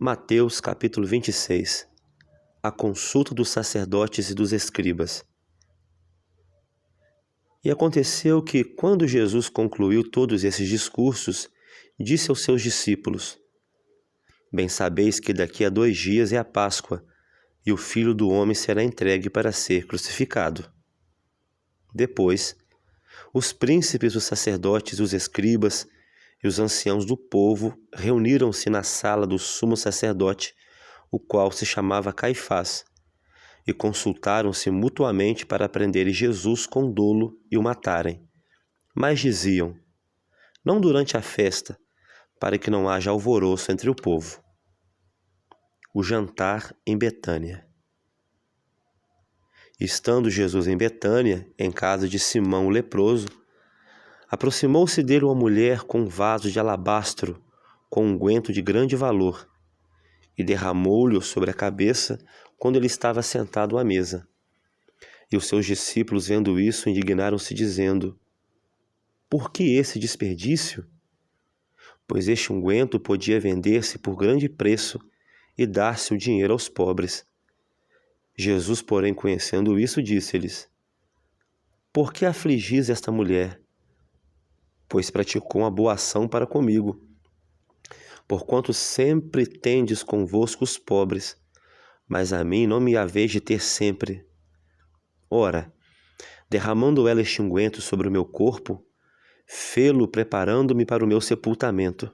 Mateus capítulo 26. A consulta dos sacerdotes e dos escribas. E aconteceu que, quando Jesus concluiu todos esses discursos, disse aos seus discípulos: Bem sabeis que daqui a 2 dias é a Páscoa, e o Filho do Homem será entregue para ser crucificado. Depois, os príncipes, os sacerdotes, os escribas e os anciãos do povo reuniram-se na sala do sumo sacerdote, o qual se chamava Caifás, e consultaram-se mutuamente para prenderem Jesus com dolo e o matarem. Mas diziam: não durante a festa, para que não haja alvoroço entre o povo. O jantar em Betânia. Estando Jesus em Betânia, em casa de Simão o leproso, aproximou-se dele uma mulher com um vaso de alabastro, com unguento de grande valor, e derramou-lhe sobre a cabeça quando ele estava sentado à mesa. E os seus discípulos, vendo isso, indignaram-se, dizendo: por que esse desperdício? Pois este unguento podia vender-se por grande preço e dar-se o dinheiro aos pobres. Jesus, porém, conhecendo isso, disse-lhes: por que afligis esta mulher? Pois praticou uma boa ação para comigo. Porquanto sempre tendes convosco os pobres, mas a mim não me haveis de ter sempre. Ora, derramando ela este unguento sobre o meu corpo, fê-lo preparando-me para o meu sepultamento.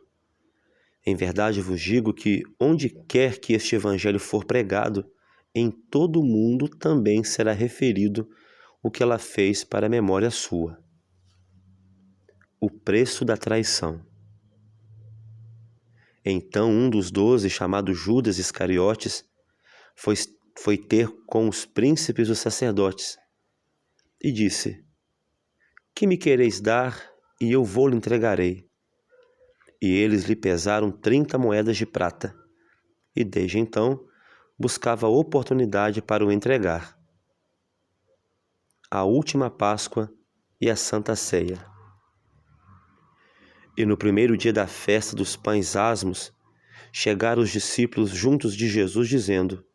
Em verdade vos digo que, onde quer que este evangelho for pregado, em todo o mundo também será referido o que ela fez para a memória sua. O preço da traição. Então um dos 12, chamado Judas Iscariotes, foi ter com os príncipes dos sacerdotes e disse: que me quereis dar, e eu vou-lhe entregarei. E eles lhe pesaram 30 moedas de prata, e desde então buscava oportunidade para o entregar. A última Páscoa e a Santa Ceia. E no primeiro dia da festa dos pães asmos, chegaram os discípulos juntos de Jesus, dizendo: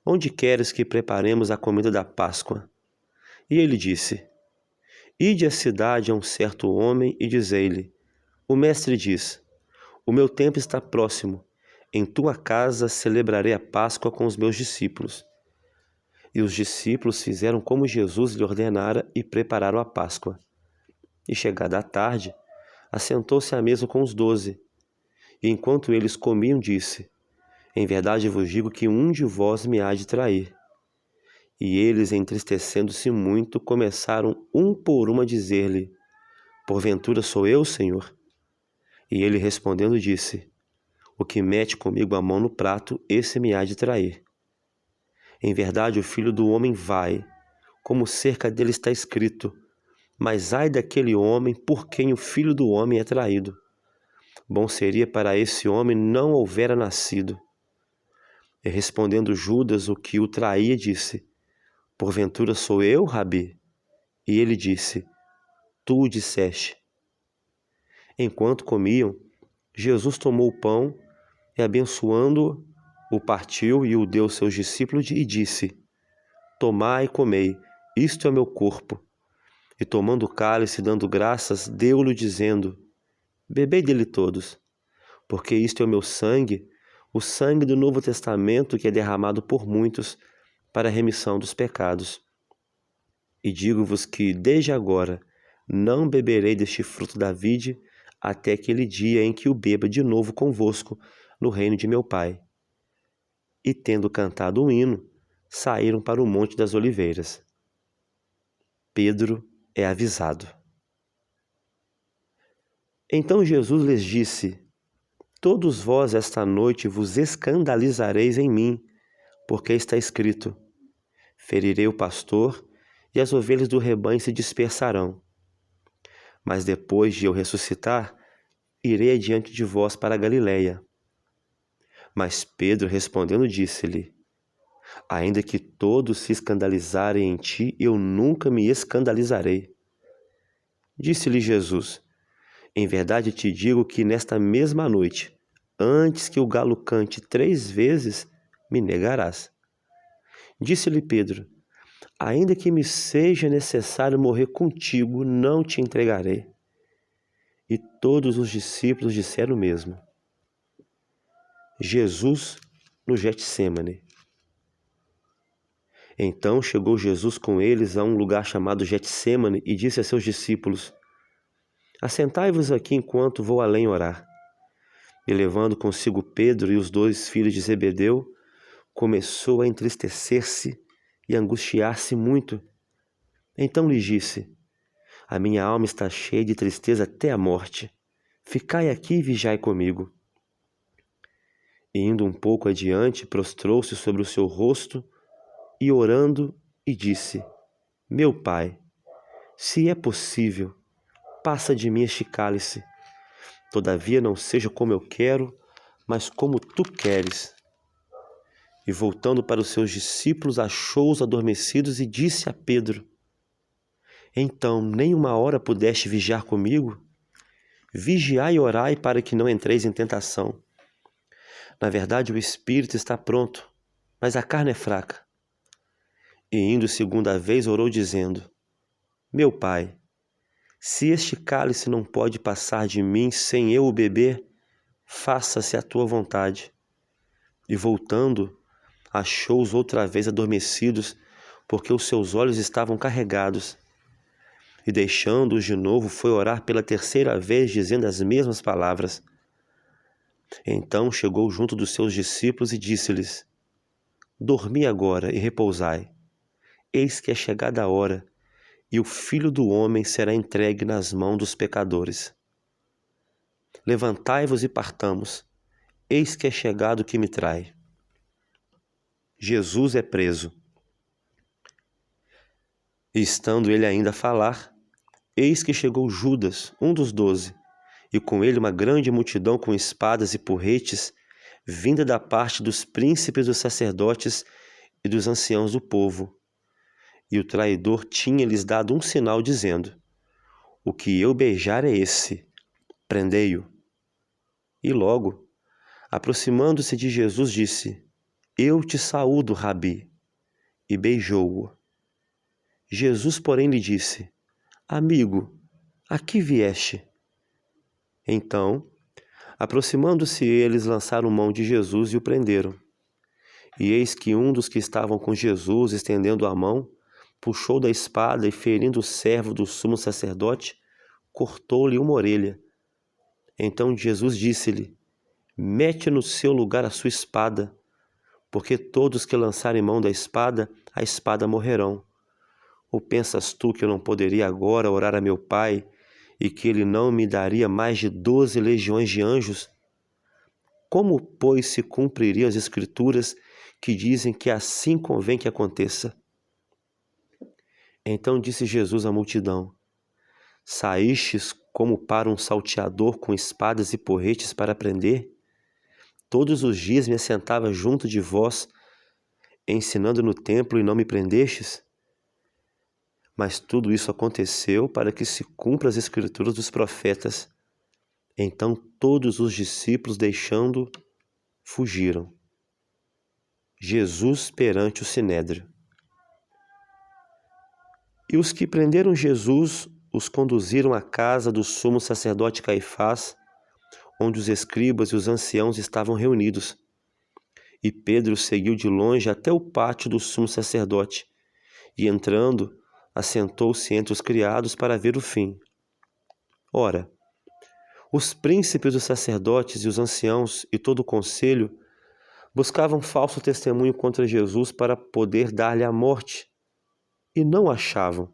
onde queres que preparemos a comida da Páscoa? E ele disse: ide à cidade a um certo homem e dizei-lhe: o mestre diz, o meu tempo está próximo, em tua casa celebrarei a Páscoa com os meus discípulos. E os discípulos fizeram como Jesus lhe ordenara e prepararam a Páscoa. E chegada a tarde, assentou-se à mesa com os 12. E enquanto eles comiam, disse: em verdade vos digo que um de vós me há de trair. E eles, entristecendo-se muito, começaram um por um a dizer-lhe: porventura sou eu, Senhor? E ele respondendo disse: o que mete comigo a mão no prato, esse me há de trair. Em verdade o Filho do Homem vai, como cerca dele está escrito, mas ai daquele homem por quem o Filho do Homem é traído. Bom seria para esse homem não houvera nascido. E respondendo Judas, o que o traía, disse: porventura sou eu, Rabi? E ele disse: tu o disseste. Enquanto comiam, Jesus tomou o pão e, abençoando-o, o partiu e o deu aos seus discípulos e disse: tomai e comei, isto é meu corpo. E tomando o cálice, dando graças, deu-lhe dizendo: bebei dele todos, porque isto é o meu sangue, o sangue do Novo Testamento, que é derramado por muitos para a remissão dos pecados. E digo-vos que, desde agora, não beberei deste fruto da vide, até aquele dia em que o beba de novo convosco no reino de meu Pai. E tendo cantado um hino, saíram para o Monte das Oliveiras. Pedro é avisado. Então Jesus lhes disse: todos vós esta noite vos escandalizareis em mim, porque está escrito: ferirei o pastor, e as ovelhas do rebanho se dispersarão. Mas depois de eu ressuscitar, irei adiante de vós para a Galiléia. Mas Pedro respondendo disse-lhe: ainda que todos se escandalizarem em ti, eu nunca me escandalizarei. Disse-lhe Jesus: em verdade te digo que nesta mesma noite, antes que o galo cante 3 vezes, me negarás. Disse-lhe Pedro: ainda que me seja necessário morrer contigo, não te entregarei. E todos os discípulos disseram o mesmo. Jesus no Getsêmani. Então chegou Jesus com eles a um lugar chamado Getsêmani e disse a seus discípulos: assentai-vos aqui enquanto vou além orar. E levando consigo Pedro e os 2 filhos de Zebedeu, começou a entristecer-se e angustiar-se muito. Então lhes disse: a minha alma está cheia de tristeza até a morte. Ficai aqui e vigiai comigo. E indo um pouco adiante, prostrou-se sobre o seu rosto e orando, e disse: meu Pai, se é possível, passa de mim este cálice. Todavia não seja como eu quero, mas como tu queres. E voltando para os seus discípulos, achou-os adormecidos e disse a Pedro: então, nem uma hora pudeste vigiar comigo? Vigiai e orai para que não entreis em tentação. Na verdade, o espírito está pronto, mas a carne é fraca. E indo 2ª vez, orou dizendo: meu Pai, se este cálice não pode passar de mim sem eu o beber, faça-se a tua vontade. E voltando, achou-os outra vez adormecidos, porque os seus olhos estavam carregados. E deixando-os de novo, foi orar pela 3ª vez, dizendo as mesmas palavras. Então chegou junto dos seus discípulos e disse-lhes: dormi agora e repousai. Eis que é chegada a hora, e o Filho do Homem será entregue nas mãos dos pecadores. Levantai-vos e partamos. Eis que é chegado o que me trai. Jesus é preso. E estando ele ainda a falar, eis que chegou Judas, um dos 12, e com ele uma grande multidão com espadas e porretes, vinda da parte dos príncipes dos sacerdotes e dos anciãos do povo. E o traidor tinha-lhes dado um sinal, dizendo: o que eu beijar é esse, prendei-o. E logo, aproximando-se de Jesus, disse: eu te saúdo, Rabi, e beijou-o. Jesus, porém, lhe disse: amigo, a que vieste? Então, aproximando-se eles, lançaram mão de Jesus e o prenderam. E eis que um dos que estavam com Jesus, estendendo a mão, puxou da espada e, ferindo o servo do sumo sacerdote, cortou-lhe uma orelha. Então Jesus disse-lhe: mete no seu lugar a sua espada, porque todos que lançarem mão da espada, a espada morrerão. Ou pensas tu que eu não poderia agora orar a meu Pai, e que ele não me daria mais de 12 legiões de anjos? Como, pois, se cumpririam as Escrituras que dizem que assim convém que aconteça? Então disse Jesus à multidão: saístes como para um salteador com espadas e porretes para prender? Todos os dias me assentava junto de vós, ensinando no templo, e não me prendestes? Mas tudo isso aconteceu para que se cumpra as Escrituras dos profetas. Então todos os discípulos, deixando, fugiram. Jesus perante o Sinédrio. E os que prenderam Jesus os conduziram à casa do sumo sacerdote Caifás, onde os escribas e os anciãos estavam reunidos. E Pedro seguiu de longe até o pátio do sumo sacerdote, e entrando, assentou-se entre os criados para ver o fim. Ora, os príncipes dos sacerdotes e os anciãos e todo o conselho buscavam falso testemunho contra Jesus para poder dar-lhe a morte, e não achavam,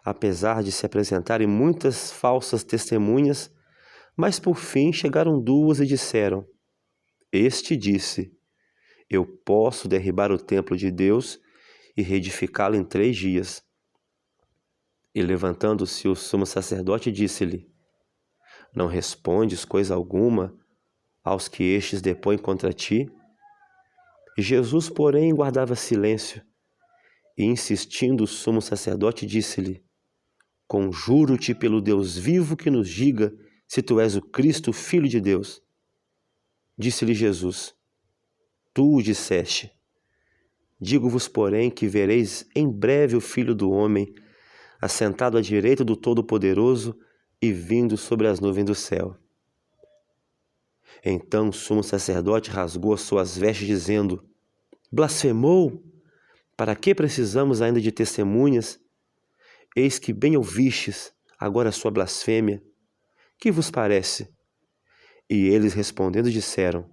apesar de se apresentarem muitas falsas testemunhas. Mas por fim chegaram 2 e disseram: este disse: eu posso derribar o templo de Deus e reedificá-lo em 3 dias. E levantando-se o sumo sacerdote, disse-lhe: não respondes coisa alguma aos que estes depõem contra ti? E Jesus, porém, guardava silêncio. E insistindo o sumo sacerdote, disse-lhe: conjuro-te pelo Deus vivo que nos diga se tu és o Cristo, Filho de Deus. Disse-lhe Jesus: Tu o disseste. Digo-vos, porém, que vereis em breve o Filho do Homem assentado à direita do Todo-Poderoso e vindo sobre as nuvens do céu. Então o sumo sacerdote rasgou as suas vestes, dizendo: Blasfemou! Para que precisamos ainda de testemunhas? Eis que bem ouvistes agora a sua blasfêmia. Que vos parece? E eles respondendo disseram: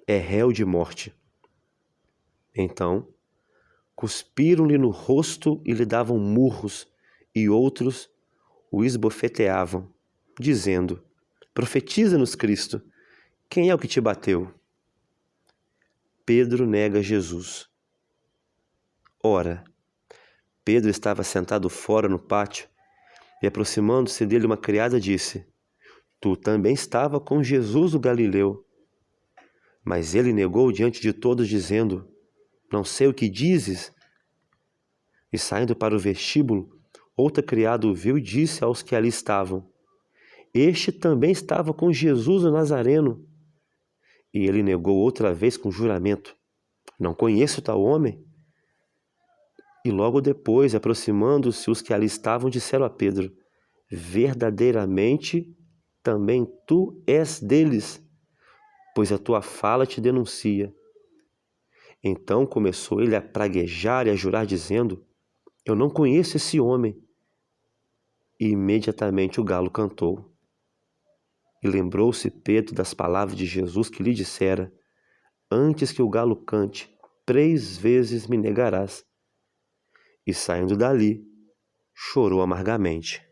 É réu de morte. Então cuspiram-lhe no rosto e lhe davam murros, e outros o esbofeteavam, dizendo: Profetiza-nos, Cristo, quem é o que te bateu? Pedro nega Jesus. Ora, Pedro estava sentado fora no pátio, e aproximando-se dele uma criada disse: Tu também estava com Jesus o Galileu. Mas ele negou diante de todos, dizendo: Não sei o que dizes. E saindo para o vestíbulo, outra criada o viu e disse aos que ali estavam: Este também estava com Jesus o Nazareno. E ele negou outra vez com juramento: Não conheço tal homem. E logo depois, aproximando-se os que ali estavam, disseram a Pedro: Verdadeiramente também tu és deles, pois a tua fala te denuncia. Então começou ele a praguejar e a jurar, dizendo: Eu não conheço esse homem. E imediatamente o galo cantou. E lembrou-se Pedro das palavras de Jesus que lhe dissera: Antes que o galo cante, 3 vezes me negarás. E saindo dali, chorou amargamente.